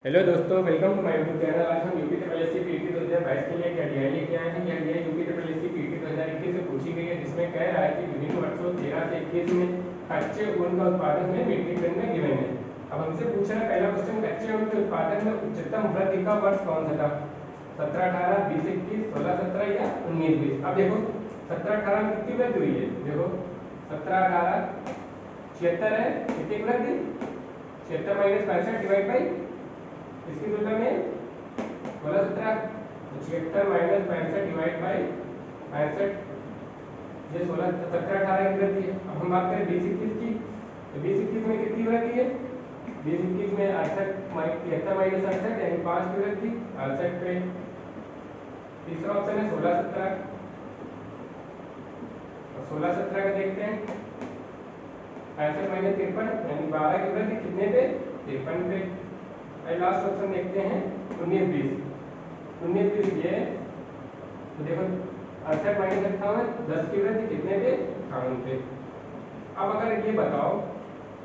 Hello दोस्तों, welcome to my YouTube channel. आज हम UP triple S C PT 2022 के लिए एक अध्याय लेके आए हैं। यह अध्याय UP triple S C PT 2021 से पूछी गई है, जिसमें कह रहा है कि विभिन्न वर्षों 13 से 21 में कच्चे ऊन का उत्पादन में मीट्रिक टन में गिवन है। अब हमसे पूछ रहा है पहला क्वेश्चन, कच्चे ऊन के उत्पादन में उच्चतम वृद्धि का वर्ष कौन सा था? 17-18, 20-21, 16-17 या 19-20? अब देखो 17-18 में कितनी वृद्धि हुई है? देखो 17-18 76 है, कितनी वृद्धि? 76 माइनस 65 डिवाइड बाई इसकी तुलना में 16-17 76 माइनस 65 डिवाइड बाई 65, ये 17-18 की वृद्धि है। अब हम बात करें 20-21 की, तो 20-21 में कितनी वृद्धि है? 20-21 में 68 73 माइनस 68 यानी 5 की वृद्धि 68 पे। तीसरा ऑप्शन है 16-17, और 16-17 का देखते हैं, 65 माइनस 53 यानी 12 की वृद्धि कितने पे? 53 पे। लास्ट ऑप्शन देखते हैं 19-20। 19-20 ये, तो देखो 68 माइनस 58 10 की वृद्धि कितने पे? 58 पे। अब अगर ये बताओ,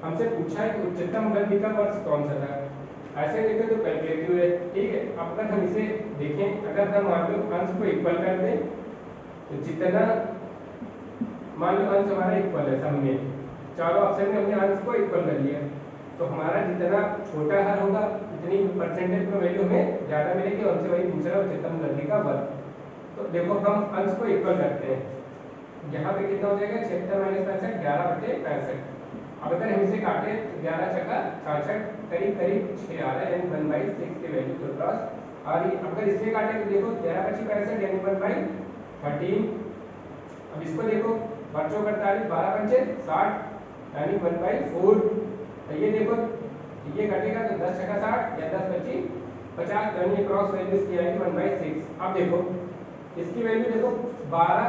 हमसे पूछा है कि उच्चतम वृद्धि का वर्ष कौन सा था, ऐसे देखें तो कैलकुलेटिव है, ठीक है। अब अगर हम इसे देखें, अगर हम मान लो अंश को इक्वल कर दें, तो जितना मान लो अंश हमारा इक्वल है, सब में चारों ऑप्शन में हमने अंश को इक्वल कर लिया, तो हमारा जितना छोटा हर होगा उतनी परसेंटेज में वैल्यू हमें ज़्यादा मिलेगी, और हमसे वही पूछ रहा है उच्चतम वृद्धि का वर्ष। तो देखो हम अंश को इक्वल करते हैं, यहाँ पे कितना हो जाएगा? 76 माइनस 65 11/65। अब अगर हम इसे काटे तो 11 छक्का 66 करीब करीब 6 आ रहा है, यानी 1/6 की वैल्यू तो क्रॉस आ रही। अगर इससे काटे तो देखो 11/65 यानी 1/13। अब इसको देखो, बच्चों 48 12/5 60 यानी 1/4। तो ये देखो, ये कटेगा तो 10 छक्का 60 या 10-25 50, यानी ये क्रॉस वैल्यू इसकी आएगी 1/6। अब देखो इसकी वैल्यू देखो 12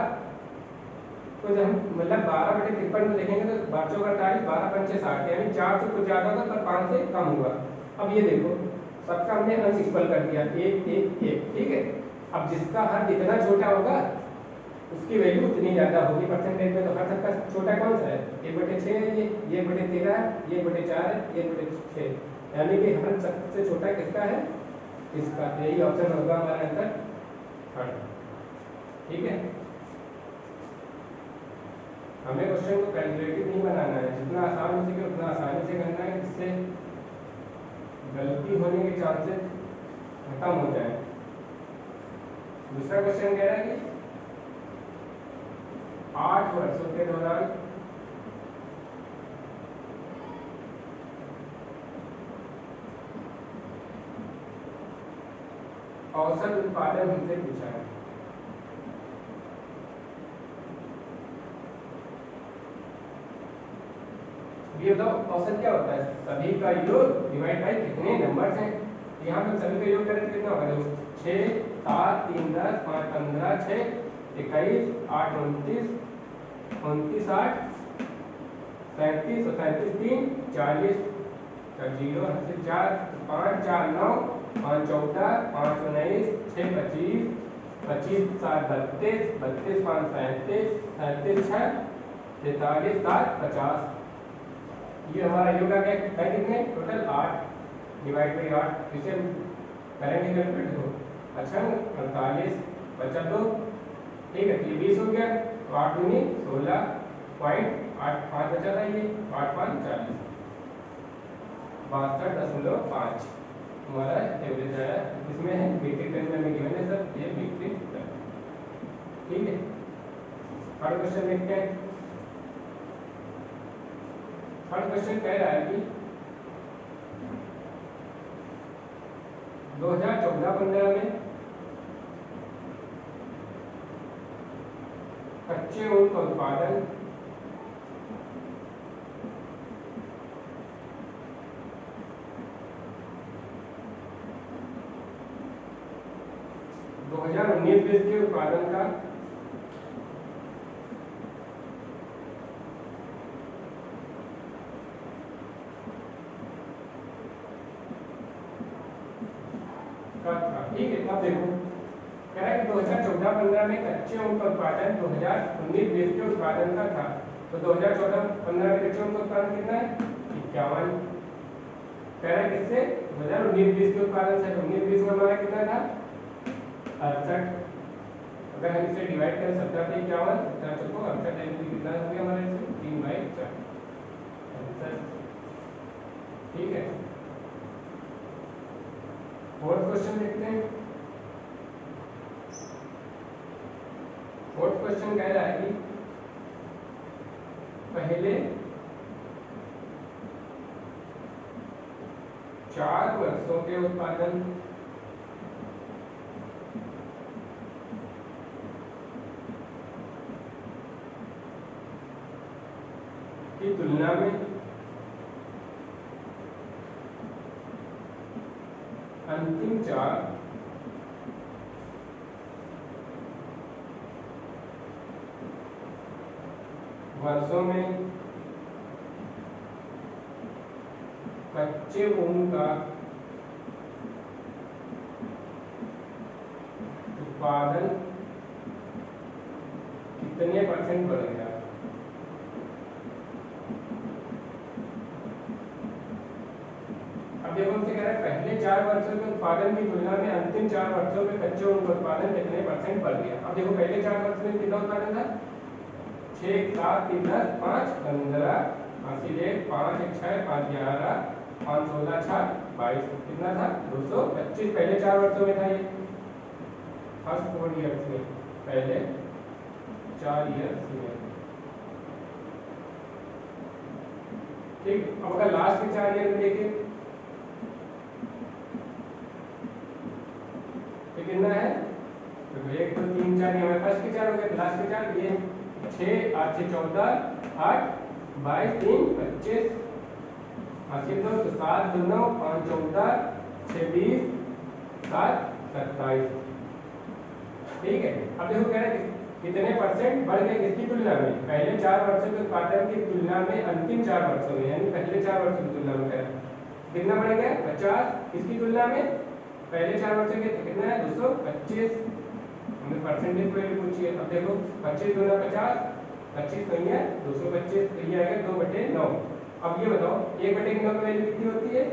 को जब हम मतलब 12/53 को देखेंगे तो बच्चों 48 12-5 60 यानी 4 से कुछ ज़्यादा होगा पर 5 से कम होगा। अब ये देखो सबका हमने अंश इक्वल कर दिया 1 1 1, ठीक है। अब जिसका हर जितना छोटा होगा उसकी वैल्यू उतनी ज़्यादा होगी परसेंटेज में। तो हर सबका छोटा कौन सा है? 1/6 है, ये 1/13 है, ये 1/4 है, ये 1/6, यानी कि हर सबसे छोटा किसका है? इसका। यही ऑप्शन होगा हमारा आंसर थर्ड, ठीक है। हमें क्वेश्चन को कैलकुलेटिव नहीं बनाना है, जितना आसान हो सके उतना आसानी से करना है, जिससे गलती होने के चांसेस खत्म हो जाए। दूसरा क्वेश्चन कह रहा है कि 8 वर्षों के दौरान औसत उत्पादन हमसे पूछा है। ये बताओ औसत क्या होता है? सभी का योग डिवाइड बाई कितने नंबर्स हैं। यहाँ पर सभी का योग करें तो कितना होगा? देखो 6 7 3 10 5 15 6 21 8 29 29 8 37 और 37 3 40 0 से 4 5 4 9 5 14 5 19 6 25 25 7 32 32 5 37 37 6 43 7 50। ये हमारा योग आ गया है कितने? Total 8 divide by 8। इसे हम करेंगे कैलकुलेट, देखो अच्छा 48 बचा 2, ठीक है। तो ये 20 हो गया, तो 8 दूनी 16.85 बचा था, ये 8 5 40 62.5 हमारा एवरेज आया। इसमें है मीट्रिक टन में हमें गिवन है सर, ये मीट्रिक टन, ठीक है। थर्ड क्वेश्चन देखते हैं। थर्ड क्वेश्चन कह रहा है कि 2014-15 में कच्चे ऊन का उत्पादन 2019-20 के उत्पादन का था, ठीक है। अब देखो कह रहा है कि 2014-15 में कच्चे ऊन का उत्पादन 2019-20 के उत्पादन का था। तो 2014-15 में कच्चे ऊन का उत्पादन कितना है? 51। कह रहा है किससे? 2019-20 के उत्पादन से 19-20 में हमारा कितना था 68। अगर हम इसे डिवाइड करें 17 से 51, 17 चौको 68 यानी कितना हो गया हमारे इसमें 3/4 आंसर। ठीक है, फोर्थ क्वेश्चन देखते हैं। फोर्थ क्वेश्चन कह रहा है कि पहले 4 वर्षों के उत्पादन की तुलना में अंतिम 4 वर्षों में कच्चे ऊन का उत्पादन कितने % बढ़ गया। अब देखो हमसे कह रहा है पहले 4 वर्षों के उत्पादन की तुलना में अंतिम 4 वर्षों में कच्चे ऊन का उत्पादन कितने % बढ़ गया। अब देखो पहले 4 वर्ष में कितना उत्पादन था 6, 7, 3, 10, 5, 15, 80, 5, 6, 5, 11, 5, 16, 6, 22 कितना था 225। पहले 4 वर्षों में था ये फर्स्ट 4 ईयर्स में, पहले 4 ईयर्स में। ठीक, अब अगर लास्ट के 4 ईयर में देखें तो कितना है तो 1, 2, 3, 4 हमारे फर्स्ट के 4 हो गए, लास्ट के 4 ये 6, 8, 6, 14, 8, 22, 3, 25, 80, 2, 7, 2, 9, 5, 14, 6, 20, 7, 27। ठीक है, अब देखो कह रहा है कितने % बढ़ गए किसकी तुलना में, पहले 4 वर्षों के उत्पादन की तुलना में अंतिम 4 वर्षों में, यानी पहले 4 वर्षों की तुलना में कह रहा है कितना बढ़ गया 50। किसकी तुलना में पहले 4 वर्षों के कितना है 225। हमें परसेंटेज वैल्यू पूछी है। अब देखो 25 गुना 50, 25 नहीं है 225, तो ये आएगा 2/9। अब ये बताओ 1/9 की वैल्यू कितनी होती है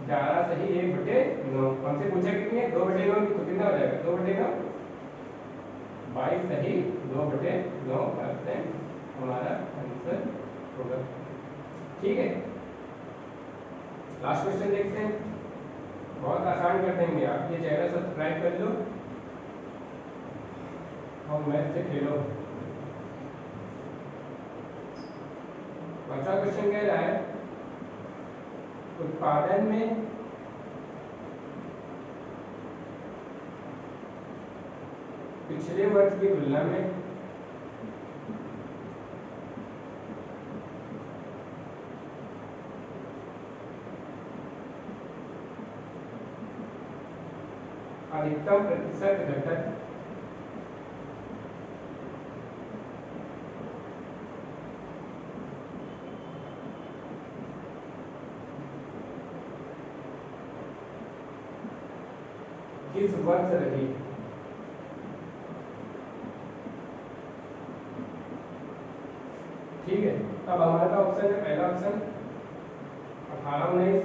11 सही 1/9। हमसे पूछा कितनी है 2/9 की, तो कितना हो जाएगा 2/9 22 सही 2/9% हमारा आंसर होगा। ठीक है, लास्ट क्वेश्चन देखते हैं, बहुत आसान कर देंगे। आप ये चैनल सब्सक्राइब कर लो और मैथ से खेलो। पांचवा क्वेश्चन कह रहा है उत्पादन में पिछले वर्ष की तुलना में अधिकतम प्रतिशत घटक किस वर्ष रही। ठीक है, अब हमारा ऑप्शन है पहला ऑप्शन 18-19,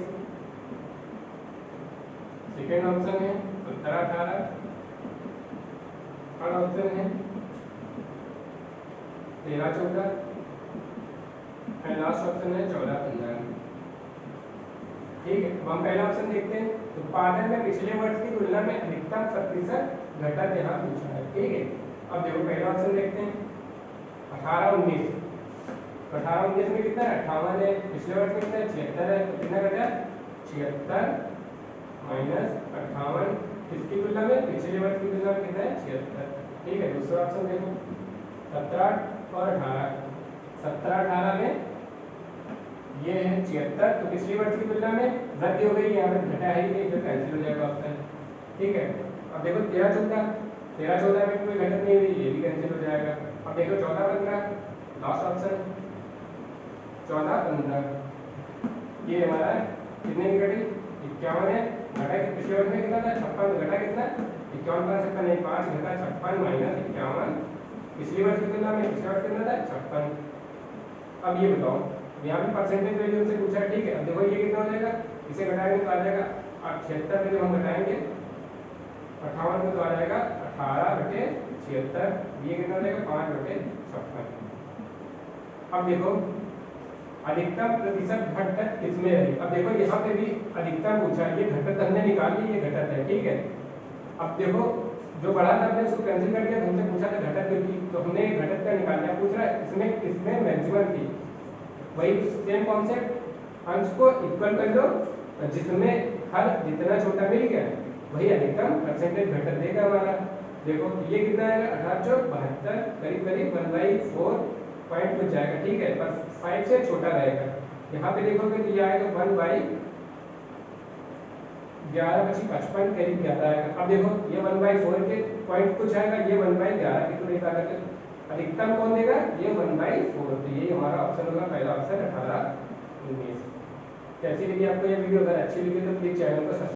सेकेंड ऑप्शन है 17-18, थर्ड ऑप्शन है 13-14 एंड लास्ट ऑप्शन है 14-15। ठीक है, अब हम पहला ऑप्शन देखते हैं। उत्पादन में पिछले वर्ष की तुलना में अधिकतम प्रतिशत घटक यहाँ पूछा है। ठीक है, अब देखो पहला ऑप्शन देखते हैं 18-19, तो 18-19 में कितना है 58 है, पिछले वर्ष में कितना है 76 है, तो कितना घटा 76 माइनस 58 किसकी तुलना में पिछले वर्ष की तुलना में कितना है 76। ठीक है, दूसरा ऑप्शन देखो 17 और 18, 17-18 में ये है 76, तो पिछले वर्ष की तुलना में वृद्धि हो गई, यहाँ पर घटा है ही नहीं, तो कैंसिल हो जाएगा ऑप्शन। ठीक है, अब देखो 13-14 में कोई घटक नहीं हुई, ये भी कैंसिल हो जाएगा। अब देखो 14-15 लास्ट ऑप्शन 14-15 ये हमारा कितने की घटी 51 है, घटा पिछले वर्ष में कितना था 56, घटा कितना 51 5 56 नहीं 5 घटा 56 माइनस 51 पिछले वर्ष की तुलना में पिछले वर्ष कितना था 56। अब ये बताओ यहाँ पे परसेंटेज वैल्यू से पूछा है। ठीक है, अब देखो ये कितना हो जाएगा इसे घटाएंगे तो आ जाएगा 76 में जब हम घटाएंगे 58 में तो आ जाएगा 18/76, ये कितना हो जाएगा 5/56। अब देखो अधिकतम प्रतिशत घटक किसमें रही। अब देखो यहाँ पे भी अधिकतम पूछा है, ये घटक हमने निकाल ली, ये घटक है, ठीक है। अब देखो जो बड़ा था हमने उसको कैंसिल कर दिया, हमसे पूछा था घटक क्योंकि, तो हमने घटक का निकाल लिया। पूछ रहा है इसमें किसमें मैक्सिमम थी, वही सेम कॉन्सेप्ट, अंश को इक्वल कर दो, जिसमें हर जितना छोटा मिल गया वही अधिकतम परसेंटेज घटक देगा हमारा। देखो ये कितना आएगा 1872, करीब करीब 1/4 पॉइंट कुछ जाएगा, ठीक है, पर 5 से छोटा रहेगा। यहाँ पे देखोगे तो ये आएगा 1/11/55 करीब ज्यादा आएगा। अब देखो ये 1/4 के पॉइंट कुछ आएगा, ये 1/11 के तो रेखा करके अधिकतम कौन देगा, ये 1/4, तो ये हमारा ऑप्शन होगा पहला ऑप्शन 18 19। कैसी लगी आपको ये वीडियो, अगर अच्छी लगी तो प्लीज चैनल को